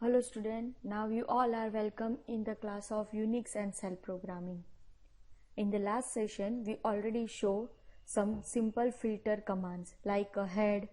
Hello student, now you all are welcome in the class of Unix and Shell programming. In the last session, we already show some simple filter commands like a head,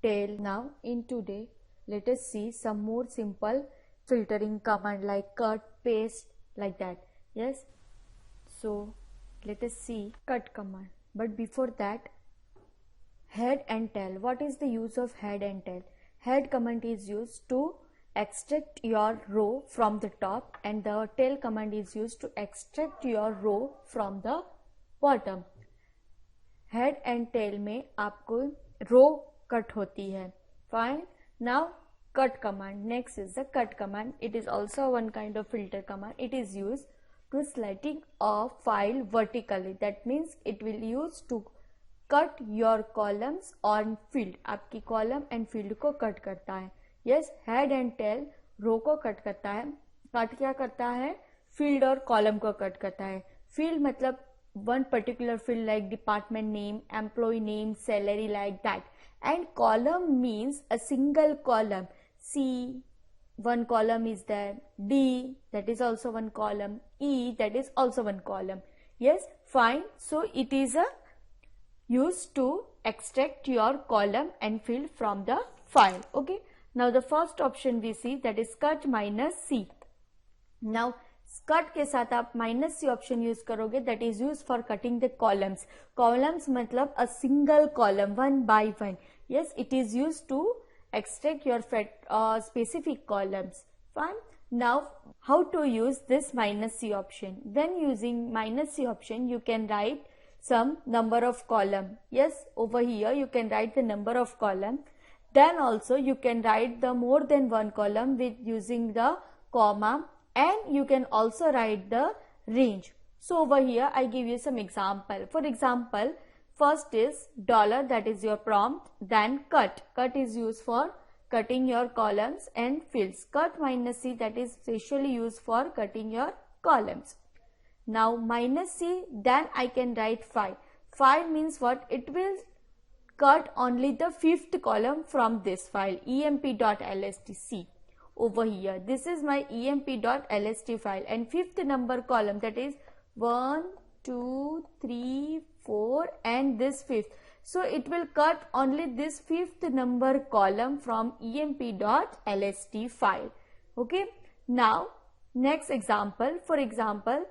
tail. Now in today, let us see some more simple filtering command like cut, paste, like that. Yes, so let us see cut command. But before that, head and tail. What is the use of head and tail? Head command is used to extract your row from the top and the tail command is used to extract your row from the bottom. Head and tail में आपको row cut होती है. Fine. Now cut command. Next is the cut command. It is also one kind of filter command. It is used to sliding a file vertically. That means it will use to cut your columns on field. आपकी column and field को cut करता है. Yes, head and tail रो को cut करता है. Cut क्या करता है? फील्ड और कॉलम को कट करता है. फील्ड मतलब one particular field like department name, employee name, salary, like that. And column means a single column. C, one column is there. D, that is also one column. E, that is also one column. Yes, fine. So it is a used to extract your column and field from the file. Okay. Now the first option we see, that is cut minus C. Now cut के साथ आप minus C option use करोगे, that is used for cutting the columns. Columns मतलब a single column, one by one. Yes, it is used to extract your specific columns. Fine. Now how to use this minus C option? When using minus C option, you can write some number of column. Yes, over here you can write the number of column. Then also you can write the more than one column with using the comma, and you can also write the range. So over here I give you some example. For example, first is dollar, that is your prompt. Then cut. Cut is used for cutting your columns and fields. Cut minus C, that is specially used for cutting your columns. Now minus C, then I can write 5. 5 means what? It will cut only the fifth column from this file, emp.lstc. Over here, this is my emp.lst file, and fifth number column, that is 1, 2, 3, 4, and this fifth. So it will cut only this fifth number column from emp.lst file. Okay. Now next example. For example,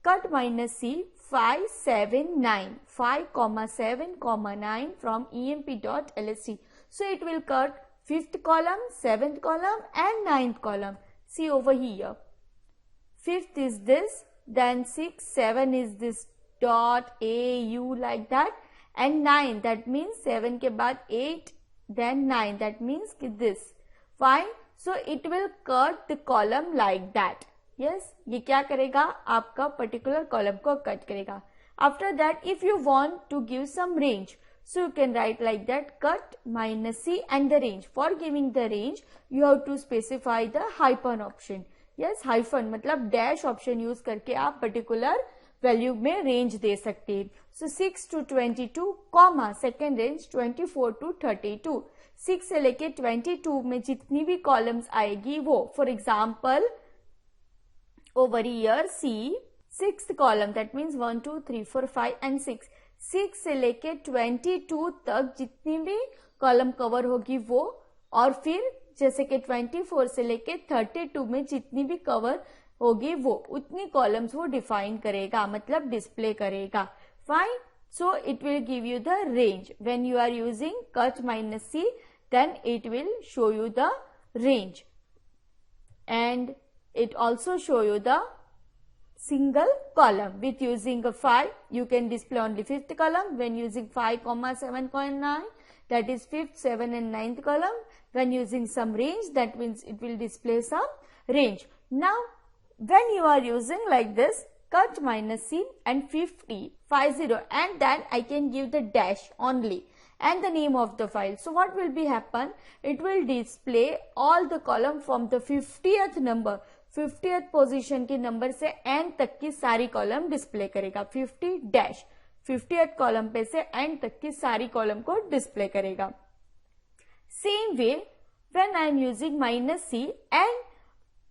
cut minus C 5, 7, 9. 5, 7, 9 from emp.lst. So it will cut fifth column, seventh column, and ninth column. See over here. Fifth is this, then 6, 7 is this dot A, U, like that, and 9, that means 7 के बाद 8, then 9, that means this. Fine. So it will cut the column like that. Yes, ये क्या करेगा? आपका particular column को cut करेगा. After that, if you want to give some range, so you can write like that, cut minus C and the range. For giving the range, you have to specify the hyphen option. Yes, hyphen मतलब dash option use करके आप particular value में range दे सकते हैं. So 6 to 22, comma second range 24 to 32. 6 से लेके 22 में जितनी भी columns आएगी वो, for example, over here see sixth column, that means 1, 2, 3, 4, 5 and 6. 6 से लेके 22 तक जितनी भी कॉलम कवर होगी वो, और फिर जैसे कि 24 से लेके 32 में जितनी भी कवर होगी वो, उतनी कॉलम्स वो डिफाइन करेगा, मतलब डिस्प्ले करेगा. Fine. So it will give you the range. When you are using cut minus c, then it will show you the range, and it also show you the single column. With using a 5, you can display only fifth column. When using 5, 7, 9, that is fifth, 7 and 9th column. When using some range, that means it will display some range. Now, when you are using like this, cut minus C and 50, and then I can give the dash only and the name of the file. So what will be happen? It will display all the column from the 50th number. 50th position के number से and तक की सारी column display करेगा. 50 dash 50th column पे से and तक की सारी कॉलम को डिस्प्ले करेगा. Same way when I am using minus C and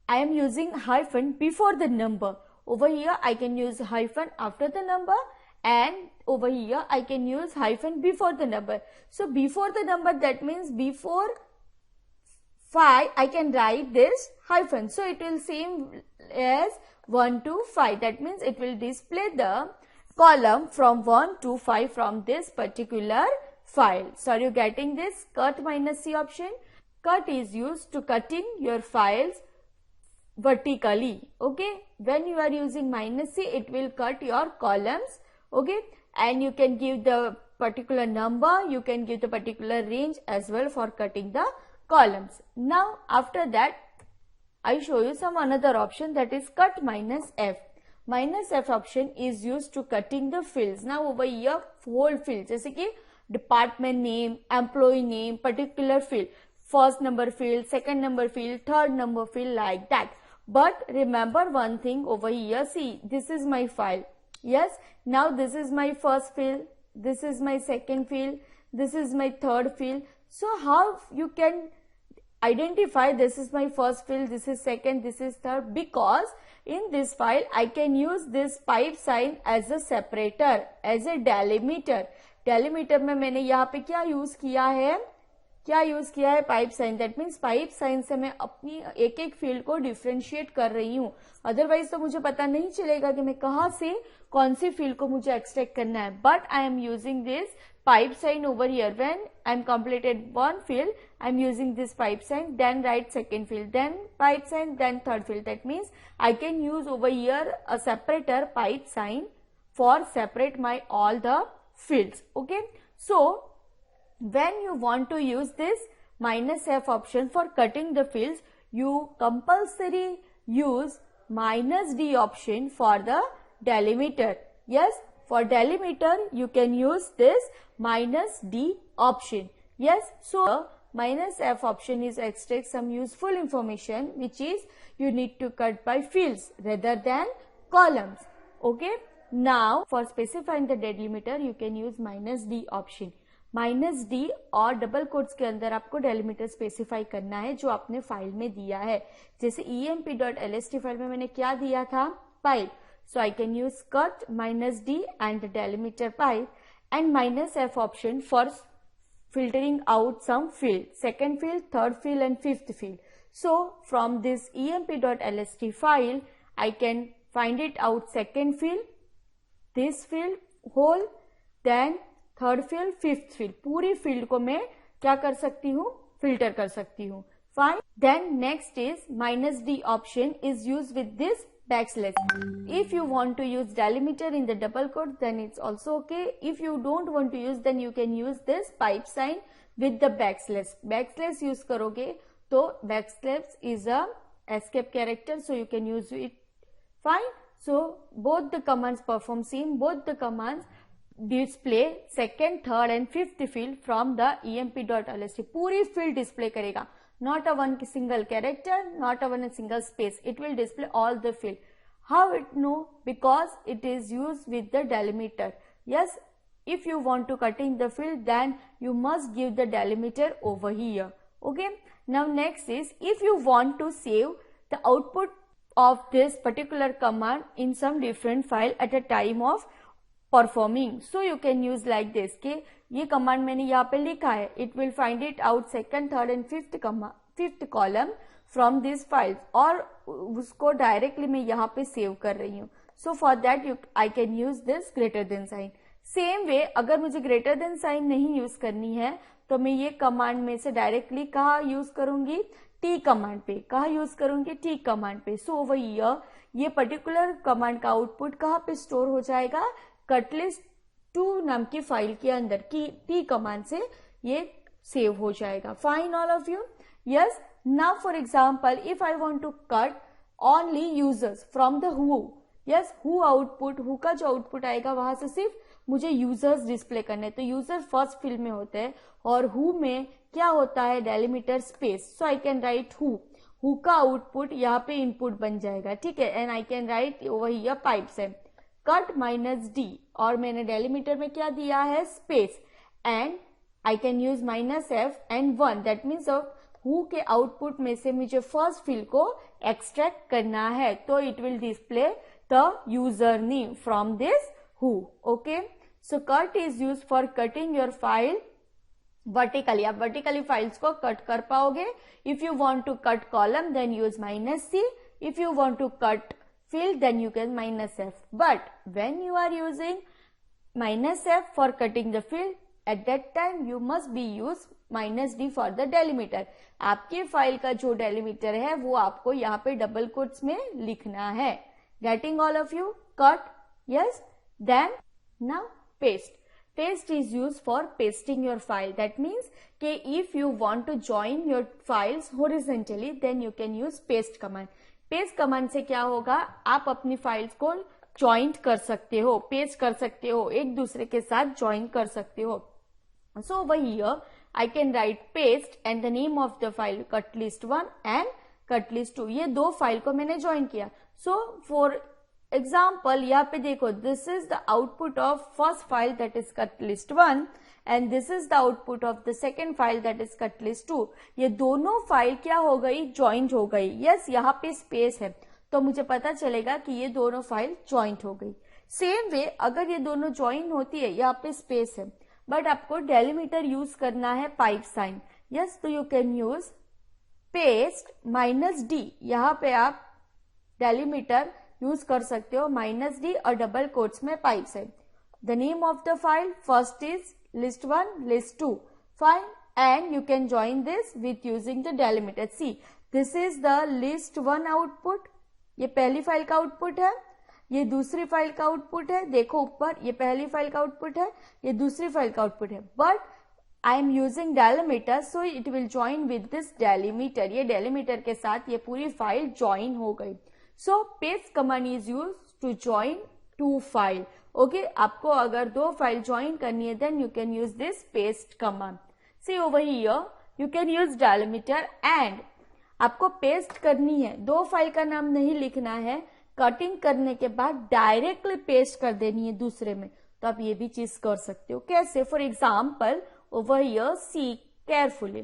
I am using hyphen before the number. Over here I can use hyphen after the number, and over here I can use hyphen before the number. So before the number, that means before 5 I can write this hyphen. So it will same as 1 to 5. That means it will display the column from 1 to 5 from this particular file. So are you getting this? Cut minus C option. Cut is used to cutting your files vertically. Okay, when you are using minus C, it will cut your columns. Okay, and you can give the particular number, you can give the particular range as well for cutting the columns. Now after that I show you some another option, that is cut minus F. Minus F option is used to cutting the fields. Now over here whole field, जैसे कि department name, employee name, particular field, first number field, second number field, third number field, like that. But remember one thing over here, see, this is my file. Yes, now this is my first field, this is my second field, this is my third field. So how you can identify this is my first field, this is second, this is third? Because in this file I can use this pipe sign as a separator, as a delimiter. Delimiter में मैंने यहाँ पे क्या use किया है, pipe sign. That means pipe sign से मैं अपनी एक एक फील्ड को डिफ्रेंशिएट कर रही हूँ. अदरवाइज तो मुझे पता नहीं चलेगा कि मैं कहाँ से कौन सी फील्ड को मुझे एक्सट्रैक्ट करना है. But I am using this pipe sign over here. When I am completed one field, I am using this pipe sign, then write second field, then pipe sign, then third field. That means I can use over here a separator pipe sign for separate my all the fields. Okay, so when you want to use this minus F option for cutting the fields, you compulsory use minus D option for the delimiter. Yes, for delimiter you can use this minus D option. Yes, so minus F option is extract some useful information which is you need to cut by fields rather than columns. Okay, now for specifying the delimiter you can use minus D option. Minus D और double quotes के अंदर आपको delimiter specify करना है जो आपने file में दिया है. जैसे emp.lst फाइल में मैंने क्या दिया था, pipe. So I can use cut minus D and delimiter pipe and minus F option for filtering out some field, second field, third field and fifth field. So from this emp.lst file I can find it out second field, this field whole, then third field, fifth field, पूरी field को मैं क्या कर सकती हूँ, filter कर सकती हूँ. Fine. Then next is minus d option is use with this backslash. If you want to use delimiter in the double quote then it's also okay. If you don't want to use then you can use this pipe sign with the backslash. Backslash use करोगे तो backslash is a escape character, so you can use it. Fine. So both the commands perform same, both the commands display second, third and fifth field from the emp.lst. पूरी field display करेगा, not a one single character, not a one single space. It will display all the field. How it know? Because it is use with the delimiter. Yes, if you want to cutting the field then you must give the delimiter over here. Okay, now next is if you want to save the output of this particular command in some different file at a time of performing, so you can use like this कि ये command मैंने यहाँ पे लिखा है, it will find it out second, third and fifth column from this files और उसको directly मैं यहाँ पे save कर रही हूँ. So for that I can use this greater than sign. Same way अगर मुझे ग्रेटर देन साइन नहीं यूज करनी है तो मैं ये कमांड में से डायरेक्टली कहा यूज करूंगी, टी कमांड पे. कहा यूज करूंगी, टी कमांड पे. सो ओवर हियर ये पर्टिकुलर कमांड का आउटपुट कहाँ पे स्टोर हो जाएगा, कटलिस्ट 2 नाम की फाइल के अंदर की टी कमांड से ये सेव हो जाएगा. Fine all of you. Yes, now for example if I want to cut only users from the who. Yes, who output, who का जो आउटपुट आएगा वहां से सिर्फ मुझे यूजर्स डिस्प्ले करने. तो यूजर फर्स्ट फील्ड में होते हैं और हु में क्या होता है, delimiter space. So I can write who. Who का आउटपुट यहाँ पे इनपुट बन जाएगा. ठीक है, and I can write over here pipe से कट माइनस डी और मैंने डेलिमीटर में क्या दिया है, space. And I can use minus F and 1. That means who के आउटपुट में से मुझे फर्स्ट फील्ड को एक्सट्रैक्ट करना है, तो it will display the user name from this who. Okay, so cut is use for cutting your file vertically. आप vertically files को कट कर पाओगे. If you want to cut column then use -C. If you want to cut field then you can -F. But when you are using -F for cutting the field, at that time you must be use -D for the delimiter. आपकी file का जो delimiter है वो आपको यहाँ पे double quotes में लिखना है. Getting all of you? Cut? Yes? Then now paste. Paste is used for pasting your file. That means कि if you want to join your files horizontally then you can use paste command. Paste command से क्या होगा, आप अपनी files को joint कर सकते हो, पेस्ट कर सकते हो, एक दूसरे के साथ ज्वाइन कर सकते हो. सो over here I can write paste and the name of the file cutlist1 and cutlist2. ये दो फाइल को मैंने ज्वाइन किया. सो फॉर एग्जाम्पल यहाँ पे देखो, this is the output of first file that is cutlist1 and this is the output of the second file that is cutlist2. ये दोनों फाइल क्या हो गई, ज्वाइंट हो गई. यस, यहाँ पे स्पेस है तो मुझे पता चलेगा कि ये दोनों फाइल ज्वाइंट हो गई. सेम वे अगर ये दोनों ज्वाइन होती है, यहाँ पे स्पेस है बट आपको डेलीमीटर यूज करना है पाइप साइन. यस, तो you can use paste -D. यहाँ पे आप डेलीमीटर यूज कर सकते हो -D और डबल कोट्स में pipe sign. The name of the file first is list1, list2. Fine, and you can join this with using the delimiter. See, this is the list1 output. ये पहली file का output है, ये दूसरी file का output है. देखो ऊपर, ये पहली फाइल का आउटपुट है, ये दूसरी फाइल का आउटपुट है. But I am using delimiter so it will join with this delimiter. ये डेलीमीटर के साथ ये पूरी फाइल ज्वाइन हो गई. So paste command is use to join two file. Okay, आपको अगर दो फाइल ज्वाइन करनी है then you can use this paste command. See over here you can use delimiter and आपको पेस्ट करनी है, दो फाइल का नाम नहीं लिखना है. कटिंग करने के बाद डायरेक्टली पेस्ट कर देनी है दूसरे में, तो आप ये भी चीज कर सकते हो. कैसे? For example over here see carefully,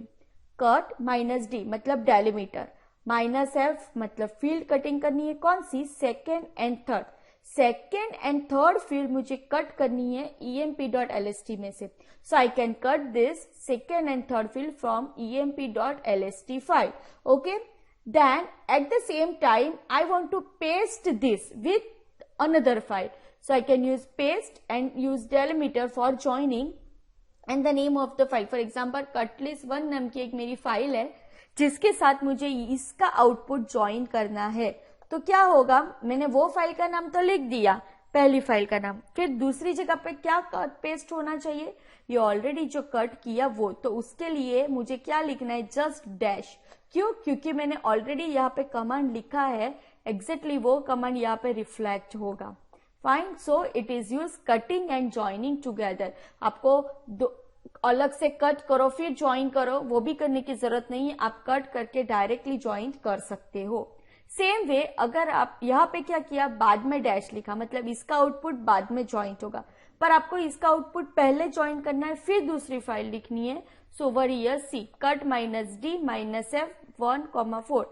cut -D मतलब डेलीमीटर, -F मतलब फील्ड कटिंग करनी है. कौन सी? Second and third. Second and third field मुझे कट करनी है emp.lst में से. So I can cut this second and third field from emp.lst file. Okay, then at the same time I want to paste this with another file. So I can use paste and use delimiter for joining and the name of the file. For example cutlist1 नाम की एक मेरी file है जिसके साथ मुझे इसका output join करना है. तो क्या होगा, मैंने वो फाइल का नाम तो लिख दिया, पहली फाइल का नाम, फिर दूसरी जगह पे क्या कट पेस्ट होना चाहिए, ये ऑलरेडी जो कट किया वो, तो उसके लिए मुझे क्या लिखना है, जस्ट डैश. क्यों? क्योंकि मैंने ऑलरेडी यहाँ पे कमांड लिखा है, एग्जैक्टली वो कमांड यहाँ पे रिफ्लेक्ट होगा. Fine, so it is use cutting and joining together. आपको अलग से कट करो फिर ज्वाइन करो, वो भी करने की जरूरत नहीं है, आप कट करके डायरेक्टली ज्वाइन कर सकते हो. सेम वे अगर आप यहाँ पे क्या किया, बाद में डैश लिखा, मतलब इसका आउटपुट बाद में ज्वाइंट होगा, पर आपको इसका आउटपुट पहले ज्वाइन करना है फिर दूसरी फाइल लिखनी है. So over here see cut -D -F 1,4.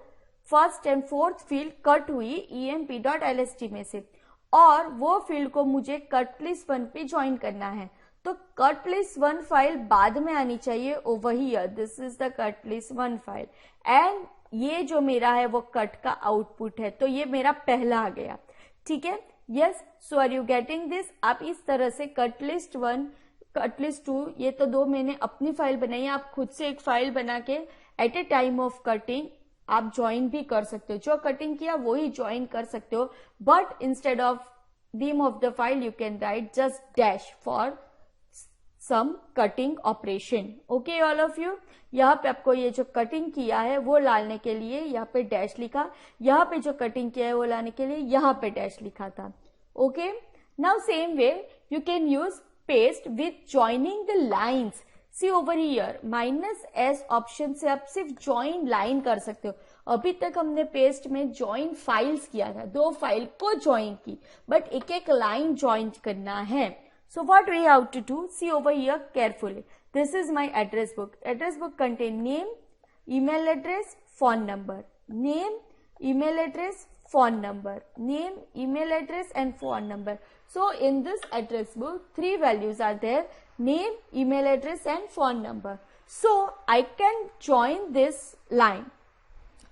First and fourth field cut हुई emp.lst में से और वो फील्ड को मुझे cutlist1 पे ज्वाइन करना है. तो cutlist1 फाइल बाद में आनी चाहिए. Over here this is the cutlist1 file and ये जो मेरा है वो कट का आउटपुट है, तो ये मेरा पहला आ गया. ठीक है, yes. So are you getting this? आप इस तरह से cutlist1, cutlist2, ये तो दो मैंने अपनी फाइल बनाई है, आप खुद से एक फाइल बना के at a time of cutting आप ज्वाइन भी कर सकते हो. जो कटिंग किया वो ही ज्वाइन कर सकते हो, but instead of name of the file you can write just dash for some cutting operation. Okay all of you, यहाँ पे आपको ये जो कटिंग किया है वो लाने के लिए यहाँ पे डैश लिखा, यहाँ पे जो कटिंग किया है वो लाने के लिए यहाँ पे डैश लिखा था. Okay, now same way you can use paste with joining the lines. See over here -S option से आप सिर्फ ज्वाइन लाइन कर सकते हो. अभी तक हमने पेस्ट में ज्वाइन फाइल्स किया था, दो फाइल को ज्वाइन की, बट एक एक लाइन ज्वाइन करना है. So what we have to do? See over here carefully. This is my address book. Address book contain name, email address, phone number. Name, email address, phone number. Name, email address and phone number. So in this address book, 3 values are there: name, email address and phone number. So I can join this line.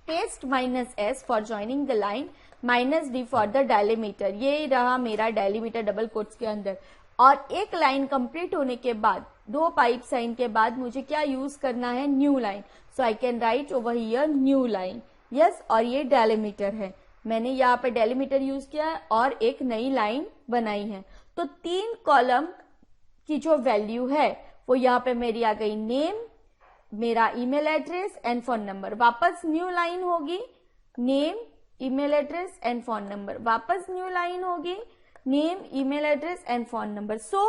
Paste -s for joining the line, -d for the delimiter. ये रहा मेरा delimiter double quotes के अंदर. और एक line complete होने के बाद, 2 पाइप साइन के बाद मुझे क्या यूज करना है? New line. So I can write over here new line. Yes, और ये डेलिमीटर है. मैंने यहाँ पे डेलिमीटर यूज किया है और एक नई लाइन बनाई है. तो 3 कॉलम की जो वैल्यू है वो यहाँ पे मेरी आ गई. नेम, मेरा email address and phone number. वापस न्यू लाइन होगी. Name, email address and phone number. वापस न्यू लाइन होगी. Name, email address and phone number. So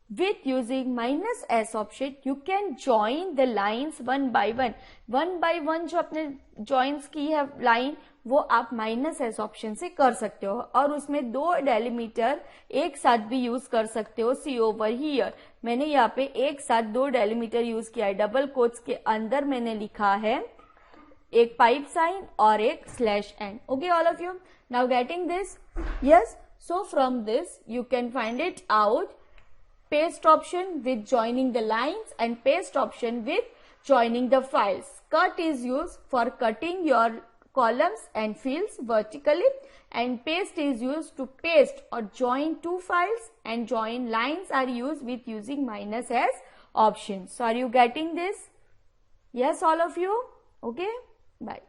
with using -s option you can join the lines one by one जो आपने joins की है line वो आप -s option से कर सकते हो और उसमें 2 डेलीमीटर एक साथ भी यूज कर सकते हो. सी ओवर हियर मैंने यहाँ पे एक साथ 2 डेलीमीटर यूज किया है. डबल कोट्स के अंदर मैंने लिखा है एक पाइप साइन और एक /n. Okay, all of you now getting this? Yes. So from this you can find it out. Paste option with joining the lines and paste option with joining the files. Cut is used for cutting your columns and fields vertically, and paste is used to paste or join 2 files, and join lines are used with using -s option. So are you getting this? Yes, all of you? Okay, bye.